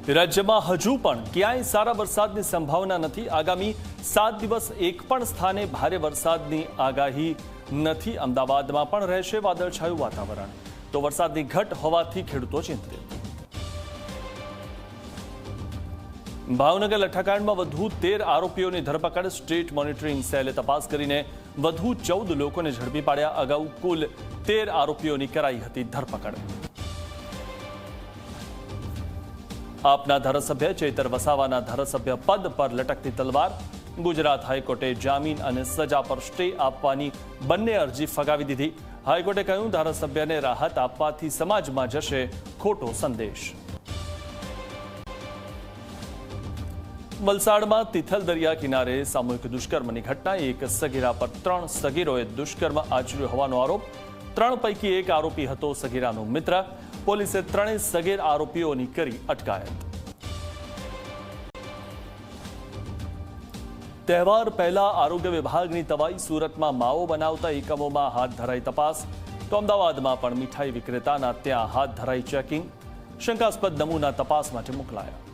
રાજ્યમાં હજુ પણ ક્યાંય સારા વરસાદની સંભાવના નથી। આગામી 7 દિવસ એક પણ સ્થાને ભારે વરસાદની આગાહી નથી। અમદાવાદમાં પણ રહેશે વાદળછાયું વાતાવરણ, તો વરસાદની ઘટ હોવાથી ખેડૂતો ચિંતિત। ભાવનગર લઠ્ઠાકાંડમાં વધુ 13 આરોપીઓની ધરપકડ। સ્ટેટ મોનિટરિંગ સેલે તપાસ કરીને વધુ 14 લોકોને ઝડપી પાડ્યા। અગાઉ કુલ 13 આરોપીઓની કરાઈ હતી ધરપકડ। આપના ધારાસભ્ય ચેતર વસાવાના ધારાસભ્ય પદ પર લટકતી તલવાર। ગુજરાત હાઈકોર્ટે જામીન અને સજા પર સ્ટે આપવાની બંને અરજી ફગાવી દીધી। હાઈકોર્ટે કહ્યું, ધારાસભ્યને રાહત આપવાથી સમાજમાં જશે ખોટો સંદેશ। વલસાડમાં તિથલ દરિયા કિનારે સામૂહિક દુષ્કર્મની ઘટના। એક સગીરા પર 3 સગીરોએ દુષ્કર્મ આચર્યું હોવાનો આરોપ। 3 પૈકી એક આરોપી હતો સગીરાનો મિત્ર। પોલીસે 3 સગીર આરોપીઓની કરી અટકાયત। તહેવાર પહેલા આરોગ્ય વિભાગની તવાઈ। સુરતમાં માવો બનાવતા એકમોમાં હાથ ધરાઈ તપાસ, તો અમદાવાદમાં પણ મીઠાઈ વિક્રેતાના ત્યાં હાથ ધરાઈ ચેકિંગ। શંકાસ્પદ નમૂના તપાસ માટે મોકલાયા।